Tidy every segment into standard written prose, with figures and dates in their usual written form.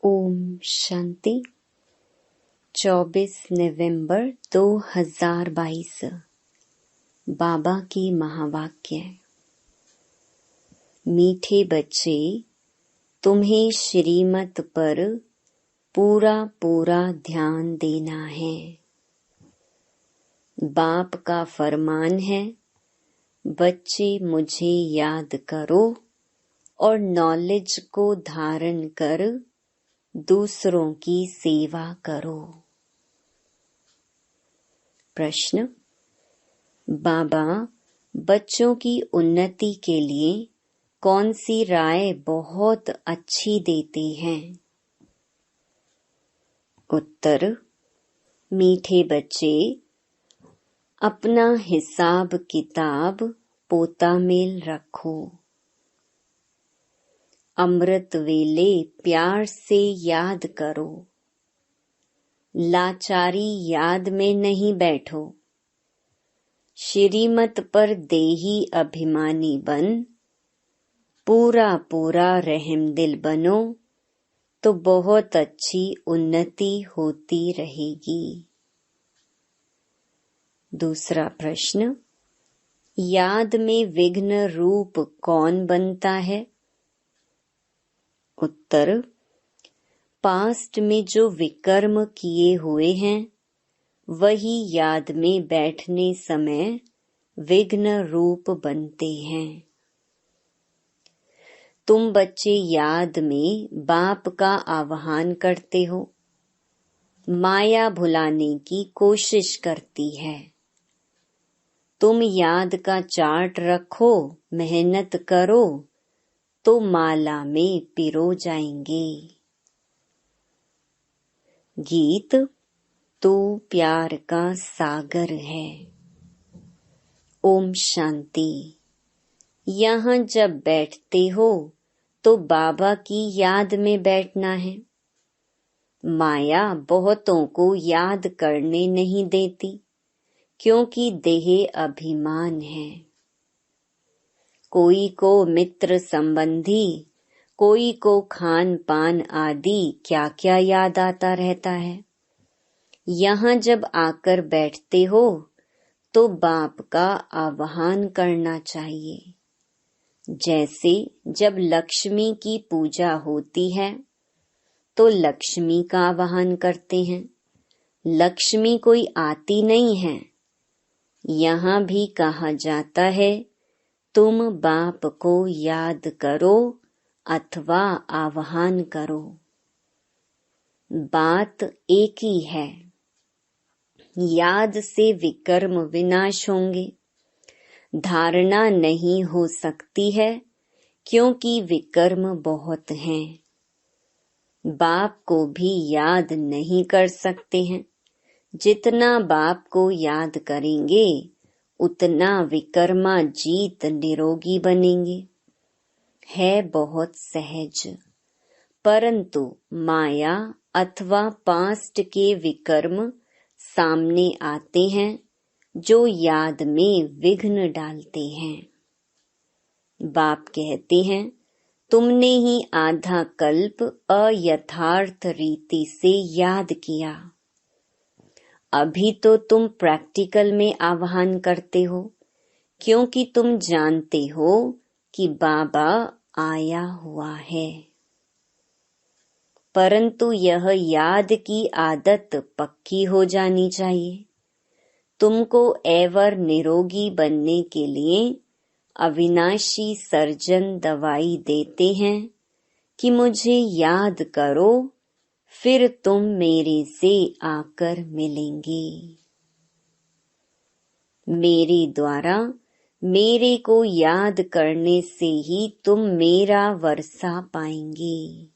ओम शांति। 24 नवंबर 2022 बाबा की महावाक्य। मीठे बच्चे, तुम्हें श्रीमत पर पूरा पूरा ध्यान देना है। बाप का फरमान है, बच्चे मुझे याद करो और नॉलेज को धारण कर दूसरों की सेवा करो। प्रश्न। बाबा बच्चों की उन्नति के लिए कौन सी राय बहुत अच्छी देते हैं? उत्तर। मीठे बच्चे, अपना हिसाब किताब पोता मेल रखो। अमृत वेले प्यार से याद करो। लाचारी याद में नहीं बैठो। श्रीमत पर देही अभिमानी बन पूरा पूरा रहमदिल बनो तो बहुत अच्छी उन्नति होती रहेगी। दूसरा प्रश्न। याद में विघ्न रूप कौन बनता है? उत्तर। पास्ट में जो विकर्म किए हुए हैं वही याद में बैठने समय विघ्न रूप बनते हैं। तुम बच्चे याद में बाप का आह्वान करते हो, माया भुलाने की कोशिश करती है। तुम याद का चार्ट रखो, मेहनत करो तो माला में पिरो जाएंगे। गीत। तू प्यार का सागर है। ओम शांति। यहाँ जब बैठते हो तो बाबा की याद में बैठना है। माया बहुतों को याद करने नहीं देती क्योंकि देह अभिमान है। कोई को मित्र संबंधी, कोई को खान पान आदि क्या क्या याद आता रहता है। यहाँ जब आकर बैठते हो तो बाप का आह्वान करना चाहिए। जैसे जब लक्ष्मी की पूजा होती है तो लक्ष्मी का आह्वान करते हैं। लक्ष्मी कोई आती नहीं है। यहाँ भी कहा जाता है, तुम बाप को याद करो अथवा आह्वान करो। बात एक ही है। याद से विकर्म विनाश होंगे। धारणा नहीं हो सकती है क्योंकि विकर्म बहुत हैं। बाप को भी याद नहीं कर सकते हैं। जितना बाप को याद करेंगे उतना विकर्मा जीत निरोगी बनेंगे। है बहुत सहज, परंतु माया अथवा पास्ट के विकर्म सामने आते हैं जो याद में विघ्न डालते हैं। बाप कहते हैं, तुमने ही आधा कल्प अयथार्थ रीति से याद किया। अभी तो तुम प्रैक्टिकल में आह्वान करते हो क्योंकि तुम जानते हो कि बाबा आया हुआ है। परंतु यह याद की आदत पक्की हो जानी चाहिए। तुमको एवर निरोगी बनने के लिए अविनाशी सर्जन दवाई देते हैं कि मुझे याद करो, फिर तुम मेरे से आकर मिलेंगे। मेरे द्वारा मेरे को याद करने से ही तुम मेरा वर्षा पाएंगे।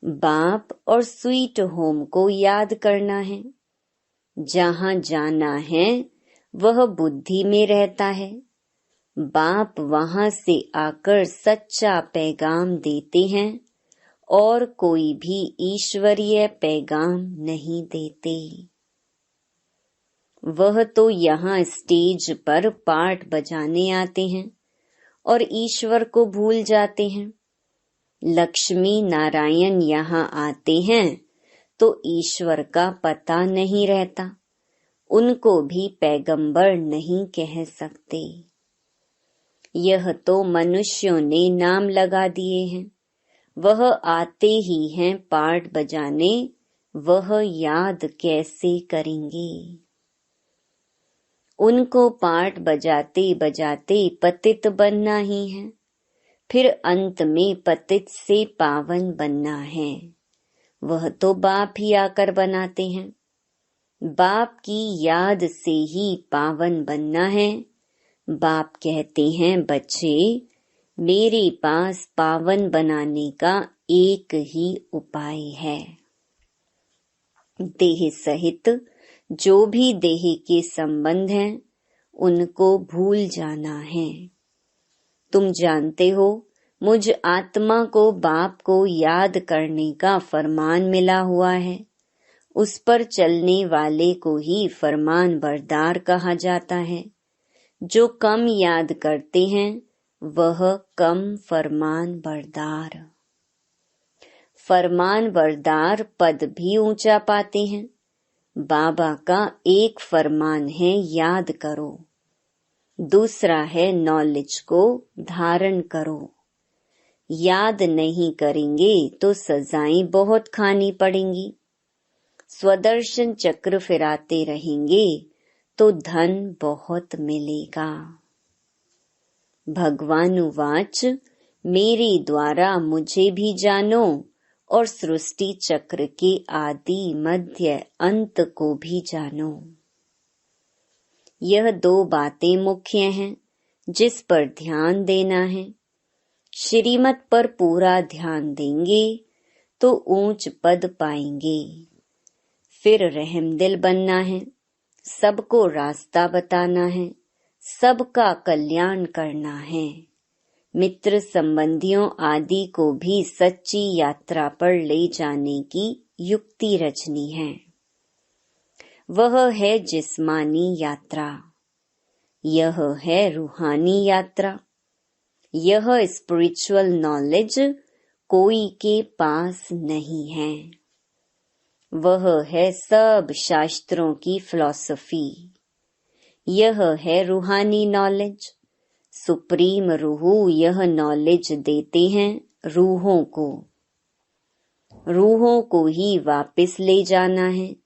बाप और स्वीट होम को याद करना है। जहाँ जाना है वह बुद्धि में रहता है। बाप वहाँ से आकर सच्चा पैगाम देते हैं और कोई भी ईश्वरीय पैगाम नहीं देते। वह तो यहाँ स्टेज पर पार्ट बजाने आते हैं और ईश्वर को भूल जाते हैं। लक्ष्मी नारायण यहाँ आते हैं तो ईश्वर का पता नहीं रहता, उनको भी पैगंबर नहीं कह सकते। यह तो मनुष्यों ने नाम लगा दिए हैं, वह आते ही हैं पाठ बजाने, वह याद कैसे करेंगे। उनको पाठ बजाते बजाते पतित बनना ही है, फिर अंत में पतित से पावन बनना है। वह तो बाप ही आकर बनाते हैं। बाप की याद से ही पावन बनना है। बाप कहते हैं, बच्चे मेरे पास पावन बनाने का एक ही उपाय है। देह सहित जो भी देह के संबंध हैं, उनको भूल जाना है। तुम जानते हो, मुझ आत्मा को बाप को याद करने का फरमान मिला हुआ है। उस पर चलने वाले को ही फरमान बरदार कहा जाता है। जो कम याद करते हैं वह कम फरमान बरदार। फरमान बरदार पद भी ऊंचा पाते हैं। बाबा का एक फरमान है, याद करो। दूसरा है, नॉलेज को धारण करो। याद नहीं करेंगे तो सजाएं बहुत खानी पड़ेंगी। स्वदर्शन चक्र फिराते रहेंगे तो धन बहुत मिलेगा। भगवानुवाच, मेरे द्वारा मुझे भी जानो और सृष्टि चक्र के आदि मध्य अंत को भी जानो। यह दो बातें मुख्य हैं जिस पर ध्यान देना है। श्रीमत पर पूरा ध्यान देंगे तो ऊंच पद पाएंगे। फिर रहमदिल बनना है, सबको रास्ता बताना है, सबका कल्याण करना है। मित्र संबंधियों आदि को भी सच्ची यात्रा पर ले जाने की युक्ति रचनी है। वह है जिस्मानी यात्रा, यह है रूहानी यात्रा। यह स्पिरिचुअल नॉलेज कोई के पास नहीं है। वह है सब शास्त्रों की फिलॉसफी। यह है रूहानी नॉलेज। सुप्रीम रूह यह नॉलेज देते हैं रूहों को। रूहों को ही वापस ले जाना है।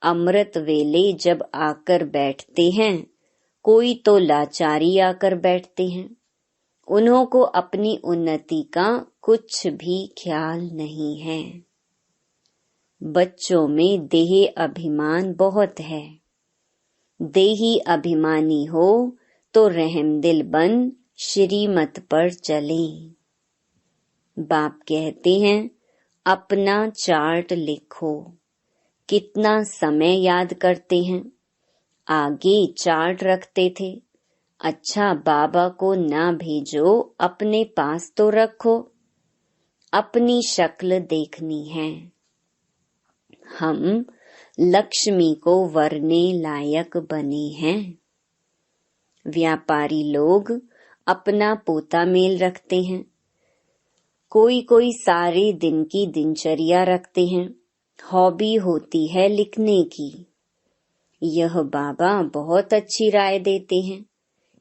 अमृत वेले जब आकर बैठते हैं, कोई तो लाचारी आकर बैठते हैं। उन्हों को अपनी उन्नति का कुछ भी ख्याल नहीं है। बच्चों में देह अभिमान बहुत है। देही अभिमानी हो तो रहमदिल बन श्रीमत पर चलें। बाप कहते हैं, अपना चार्ट लिखो। कितना समय याद करते हैं? आगे चार्ट रखते थे। अच्छा, बाबा को ना भेजो, अपने पास तो रखो। अपनी शक्ल देखनी है। हम लक्ष्मी को वरने लायक बने हैं। व्यापारी लोग अपना पोता मेल रखते हैं। कोई कोई सारे दिन की दिनचर्या रखते हैं। हॉबी होती है लिखने की। यह बाबा बहुत अच्छी राय देते हैं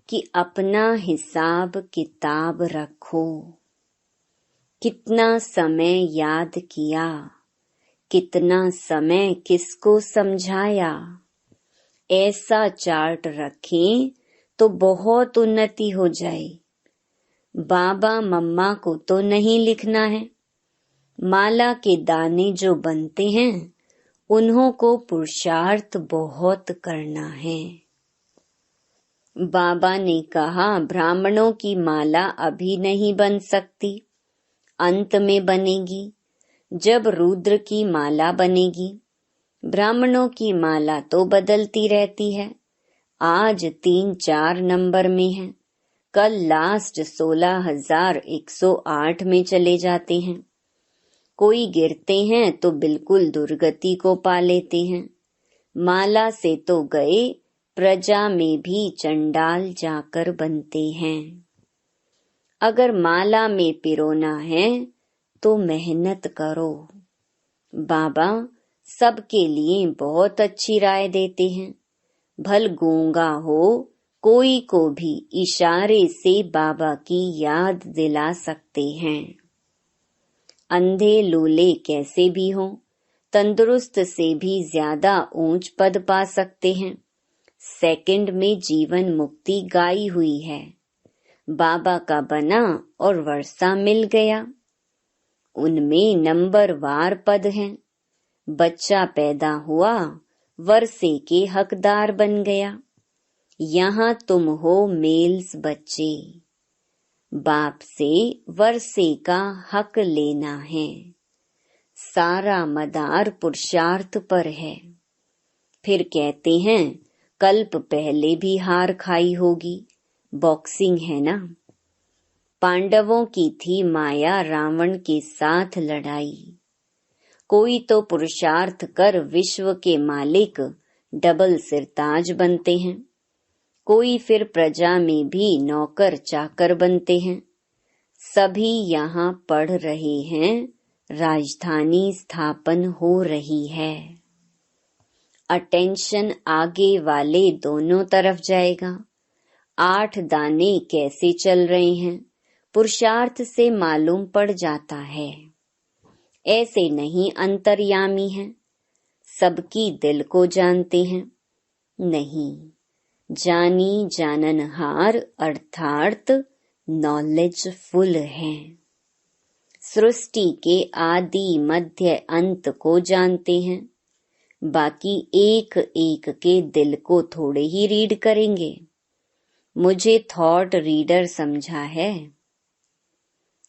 कि अपना हिसाब किताब रखो। कितना समय याद किया, कितना समय किसको समझाया, ऐसा चार्ट रखें तो बहुत उन्नति हो जाए। बाबा मम्मा को तो नहीं लिखना है। माला के दाने जो बनते हैं, उन्हों को पुरुषार्थ बहुत करना है। बाबा ने कहा, ब्राह्मणों की माला अभी नहीं बन सकती, अंत में बनेगी। जब रुद्र की माला बनेगी। ब्राह्मणों की माला तो बदलती रहती है। आज 3-4 नंबर में है, कल लास्ट 16,108 में चले जाते हैं। कोई गिरते हैं तो बिल्कुल दुर्गति को पा लेते हैं। माला से तो गए, प्रजा में भी चंडाल जाकर बनते हैं। अगर माला में पिरोना है तो मेहनत करो। बाबा सबके लिए बहुत अच्छी राय देते हैं। भल गूंगा हो, कोई को भी इशारे से बाबा की याद दिला सकते हैं। अंधे लूले कैसे भी हों, तंदुरुस्त से भी ज्यादा ऊंच पद पा सकते हैं। सेकंड में जीवन मुक्ति गाई हुई है। बाबा का बना और वर्षा मिल गया। उनमें नंबरवार पद हैं। बच्चा पैदा हुआ, वर्षे के हकदार बन गया। यहाँ तुम हो मेल्स बच्चे, बाप से वर्षे का हक लेना है। सारा मदार पुरुषार्थ पर है। फिर कहते हैं कल्प पहले भी हार खाई होगी, बॉक्सिंग है ना। पांडवों की थी माया रावण के साथ लड़ाई। कोई तो पुरुषार्थ कर विश्व के मालिक डबल सिरताज बनते हैं, कोई फिर प्रजा में भी नौकर चाकर बनते हैं। सभी यहाँ पढ़ रहे हैं, राजधानी स्थापन हो रही है। अटेंशन आगे वाले दोनों तरफ जाएगा। 8 दाने कैसे चल रहे हैं, पुरुषार्थ से मालूम पड़ जाता है। ऐसे नहीं अंतर्यामी हैं, सबकी दिल को जानते हैं। नहीं, जानी जाननहार अर्थात नॉलेजफुल है। सृष्टि के आदि मध्य अंत को जानते हैं। बाकी एक एक के दिल को थोड़े ही रीड करेंगे। मुझे थॉट रीडर समझा है।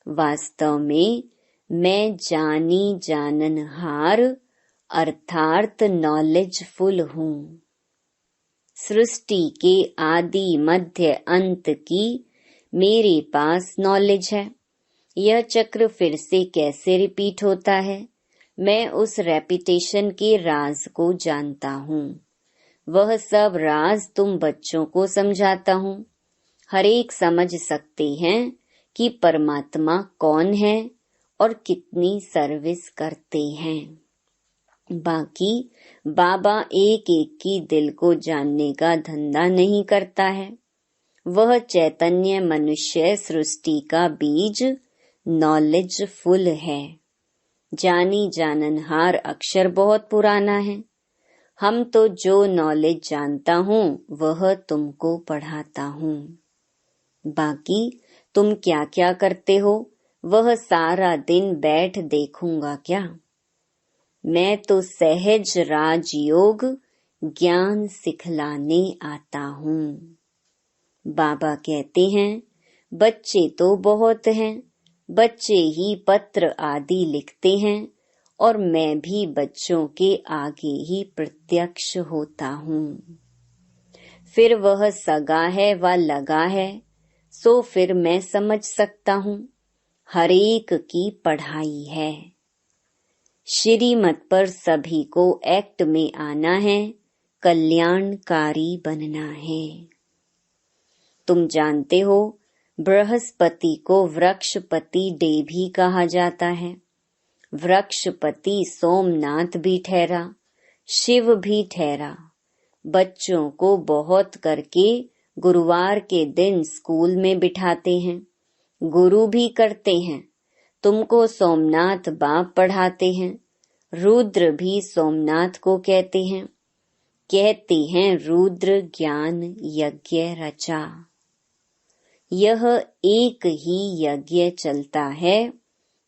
वास्तव में मैं जानी जाननहार अर्थात नॉलेजफुल हूँ। सृष्टि के आदि मध्य अंत की मेरे पास नॉलेज है। यह चक्र फिर से कैसे रिपीट होता है, मैं उस रेपिटेशन के राज को जानता हूँ। वह सब राज तुम बच्चों को समझाता हूँ। हर एक समझ सकते हैं कि परमात्मा कौन है और कितनी सर्विस करते हैं। बाकी बाबा एक एक की दिल को जानने का धंधा नहीं करता है। वह चैतन्य मनुष्य सृष्टि का बीज नॉलेजफुल है। जानी जाननहार अक्षर बहुत पुराना है। हम तो जो नॉलेज जानता हूँ वह तुमको पढ़ाता हूँ। बाकी तुम क्या क्या करते हो वह सारा दिन बैठ देखूंगा क्या। मैं तो सहज राजयोग ज्ञान सिखलाने आता हूँ। बाबा कहते हैं बच्चे तो बहुत हैं, बच्चे ही पत्र आदि लिखते हैं और मैं भी बच्चों के आगे ही प्रत्यक्ष होता हूँ। फिर वह सगा है व लगा है, सो फिर मैं समझ सकता हूँ। हर एक की पढ़ाई है। श्रीमत पर सभी को एक्ट में आना है, कल्याणकारी बनना है। तुम जानते हो बृहस्पति को वृक्षपति डे भी कहा जाता है। वृक्षपति सोमनाथ भी ठहरा, शिव भी ठहरा। बच्चों को बहुत करके गुरुवार के दिन स्कूल में बिठाते हैं, गुरु भी करते हैं। तुमको सोमनाथ बाप पढ़ाते हैं। रुद्र भी सोमनाथ को कहते हैं रुद्र ज्ञान यज्ञ रचा। यह एक ही यज्ञ चलता है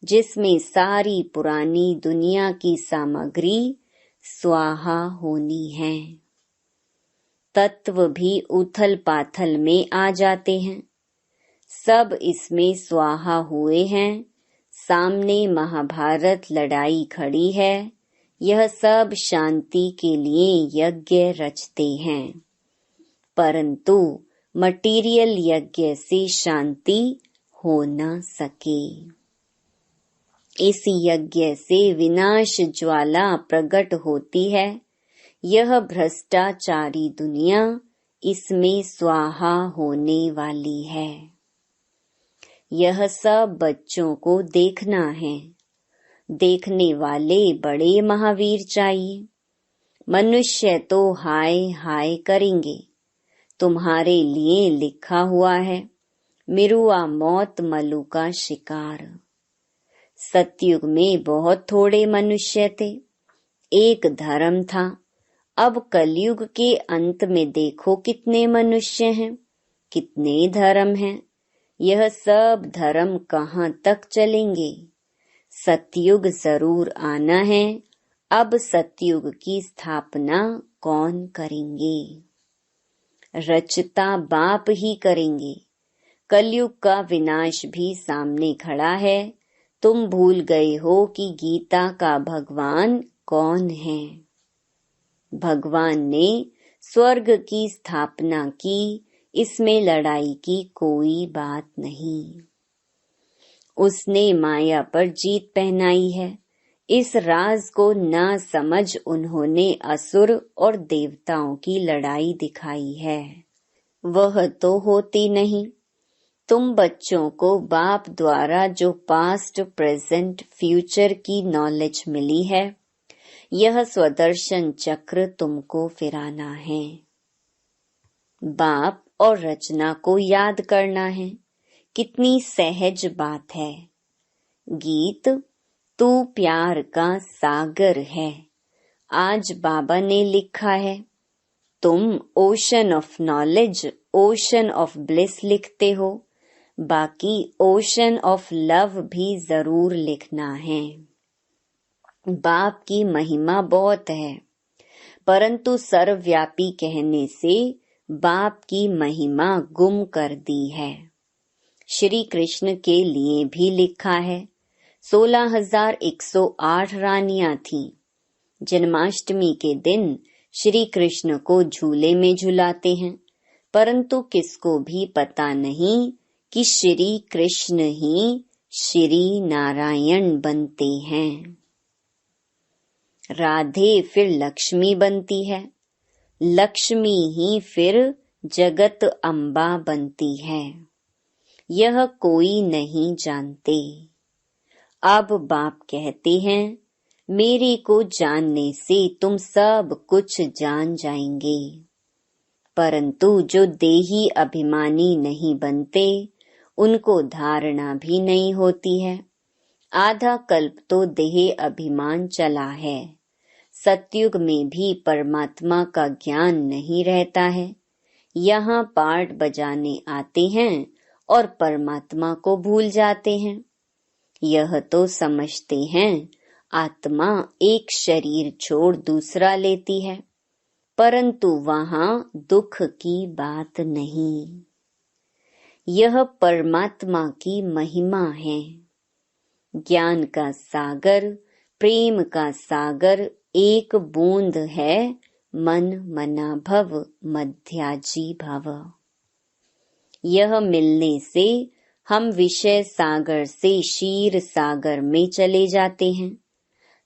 जिसमें सारी पुरानी दुनिया की सामग्री स्वाहा होनी है। तत्व भी उथल पाथल में आ जाते हैं। सब इसमें स्वाहा हुए हैं। सामने महाभारत लड़ाई खड़ी है। यह सब शांति के लिए यज्ञ रचते हैं, परंतु मटीरियल यज्ञ से शांति हो न सके। इस यज्ञ से विनाश ज्वाला प्रकट होती है। यह भ्रष्टाचारी दुनिया इसमें स्वाहा होने वाली है। यह सब बच्चों को देखना है। देखने वाले बड़े महावीर चाहिए। मनुष्य तो हाय हाय करेंगे। तुम्हारे लिए लिखा हुआ है, मिरुआ मौत मलू का शिकार। सतयुग में बहुत थोड़े मनुष्य थे, एक धर्म था। अब कलयुग के अंत में देखो कितने मनुष्य हैं, कितने धर्म हैं। यह सब धर्म कहाँ तक चलेंगे। सतयुग जरूर आना है। अब सतयुग की स्थापना कौन करेंगे? रचता बाप ही करेंगे। कलयुग का विनाश भी सामने खड़ा है। तुम भूल गए हो कि गीता का भगवान कौन है। भगवान ने स्वर्ग की स्थापना की, इसमें लड़ाई की कोई बात नहीं। उसने माया पर जीत पहनाई है। इस राज को ना समझ उन्होंने असुर और देवताओं की लड़ाई दिखाई है। वह तो होती नहीं। तुम बच्चों को बाप द्वारा जो पास्ट, प्रेजेंट, फ्यूचर की नॉलेज मिली है, यह स्वदर्शन चक्र तुमको फिराना है। बाप और रचना को याद करना है। कितनी सहज बात है। गीत तू प्यार का सागर है, आज बाबा ने लिखा है। तुम ocean of knowledge, ocean of bliss लिखते हो, बाकी ओशन ऑफ लव भी जरूर लिखना है। बाप की महिमा बहुत है, परंतु सर्वव्यापी कहने से बाप की महिमा गुम कर दी है। श्री कृष्ण के लिए भी लिखा है, 16,108 रानियां थीं। जन्माष्टमी के दिन श्री कृष्ण को झूले में झुलाते हैं, परंतु किसको भी पता नहीं कि श्री कृष्ण ही श्री नारायण बनते हैं। राधे फिर लक्ष्मी बनती है, लक्ष्मी ही फिर जगत अम्बा बनती है। यह कोई नहीं जानते। अब बाप कहते हैं, मेरे को जानने से तुम सब कुछ जान जाएंगे। परंतु जो देही अभिमानी नहीं बनते, उनको धारणा भी नहीं होती है। आधा कल्प तो देह अभिमान चला है। सतयुग में भी परमात्मा का ज्ञान नहीं रहता है। यहाँ पार्ट बजाने आते हैं और परमात्मा को भूल जाते हैं। यह तो समझते हैं आत्मा एक शरीर छोड़ दूसरा लेती है, परंतु वहाँ दुख की बात नहीं। यह परमात्मा की महिमा है। ज्ञान का सागर, प्रेम का सागर एक बूंद है, मन मना भव मध्याजी भव। यह मिलने से हम विषय सागर से क्षीर सागर में चले जाते हैं।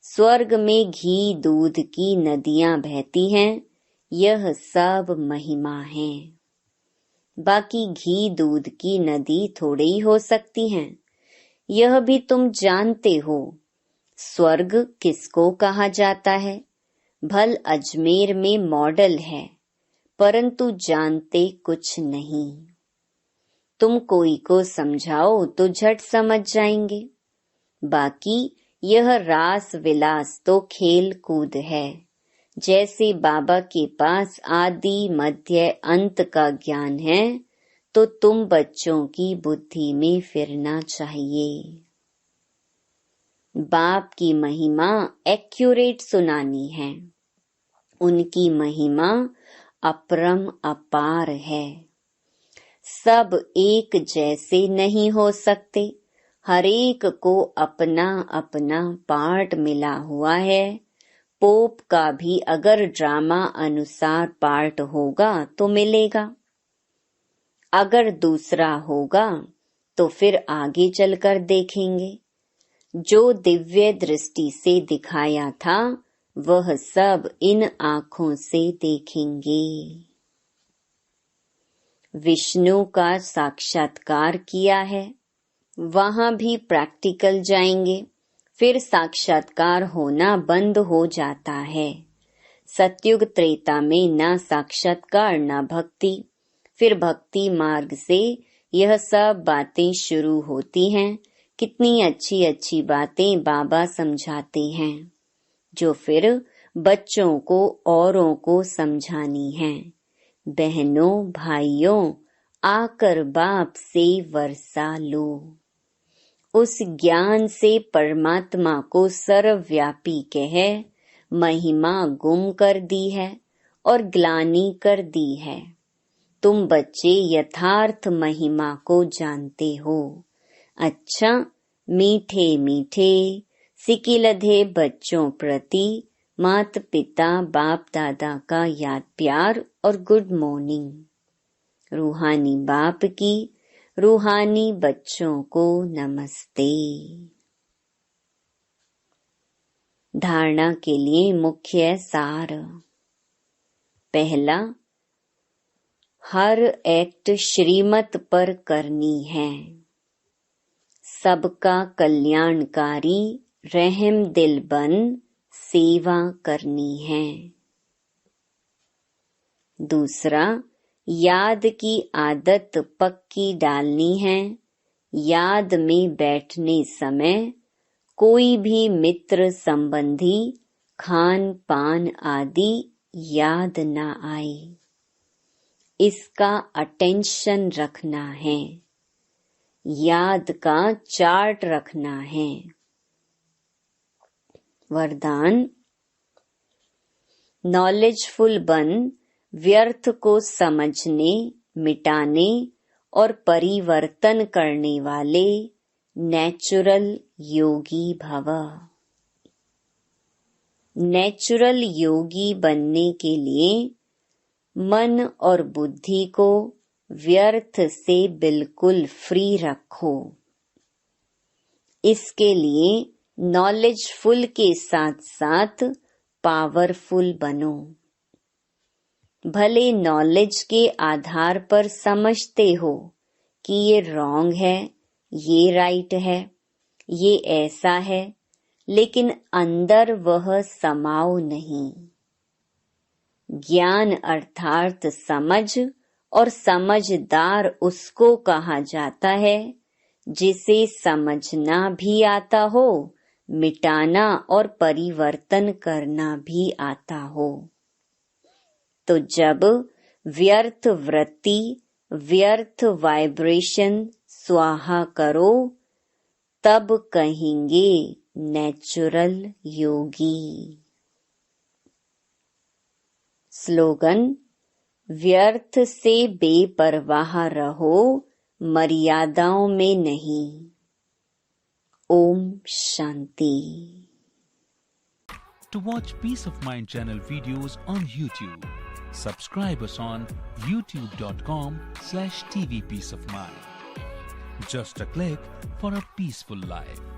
स्वर्ग में घी दूध की नदियां बहती हैं, यह सब महिमा है। बाकी घी दूध की नदी थोड़े ही हो सकती हैं। यह भी तुम जानते हो। स्वर्ग किसको कहा जाता है? भल अजमेर में मॉडल है, परंतु जानते कुछ नहीं। तुम कोई को समझाओ तो झट समझ जाएंगे। बाकी यह रास विलास तो खेल कूद है। जैसे बाबा के पास आदि मध्य अंत का ज्ञान है, तो तुम बच्चों की बुद्धि में फिरना चाहिए। बाप की महिमा एक्यूरेट सुनानी है। उनकी महिमा अपरम अपार है। सब एक जैसे नहीं हो सकते। हरेक को अपना अपना पार्ट मिला हुआ है। पोप का भी अगर ड्रामा अनुसार पार्ट होगा तो मिलेगा। अगर दूसरा होगा तो फिर आगे चलकर देखेंगे। जो दिव्य दृष्टि से दिखाया था, वह सब इन आँखों से देखेंगे। विष्णु का साक्षात्कार किया है। वहां भी प्रैक्टिकल जाएंगे, फिर साक्षात्कार होना बंद हो जाता है। सतयुग त्रेता में ना साक्षात्कार ना भक्ति, फिर भक्ति मार्ग से यह सब बातें शुरू होती हैं। कितनी अच्छी अच्छी बातें बाबा समझाते हैं, जो फिर बच्चों को औरों को समझानी हैं। बहनों भाइयों, आकर बाप से वर्षा लो। उस ज्ञान से परमात्मा को सर्वव्यापी कह महिमा गुम कर दी है और ग्लानि कर दी है। तुम बच्चे यथार्थ महिमा को जानते हो। अच्छा, मीठे मीठे सिकिलधे बच्चों प्रति माता पिता बाप दादा का याद प्यार और गुड मॉर्निंग। रूहानी बाप की रूहानी बच्चों को नमस्ते। धारणा के लिए मुख्य सार। पहला, हर एक्ट श्रीमत पर करनी है। सबका कल्याणकारी रहम दिल बन सेवा करनी है। दूसरा, याद की आदत पक्की डालनी है। याद में बैठने समय कोई भी मित्र संबंधी खान पान आदि याद न आए, इसका अटेंशन रखना है। याद का चार्ट रखना है। वरदान, नॉलेजफुल बन व्यर्थ को समझने, मिटाने और परिवर्तन करने वाले नेचुरल योगी भव। नेचुरल योगी बनने के लिए मन और बुद्धि को व्यर्थ से बिल्कुल फ्री रखो। इसके लिए नॉलेजफुल के साथ साथ पावरफुल बनो। भले नॉलेज के आधार पर समझते हो कि ये रॉन्ग है, ये राइट है, ये ऐसा है, लेकिन अंदर वह समाओ नहीं। ज्ञान अर्थात समझ, और समझदार उसको कहा जाता है जिसे समझना भी आता हो, मिटाना और परिवर्तन करना भी आता हो। तो जब व्यर्थ वृत्ति, व्यर्थ वाइब्रेशन स्वाहा करो, तब कहेंगे नेचुरल योगी। स्लोगन, व्यर्थ से बेपरवाह रहो, मर्यादाओं में नहीं। Om Shanti. To watch Peace of Mind channel videos on YouTube, subscribe us on youtube.com/tvpeaceofmind. Just a click for a peaceful life.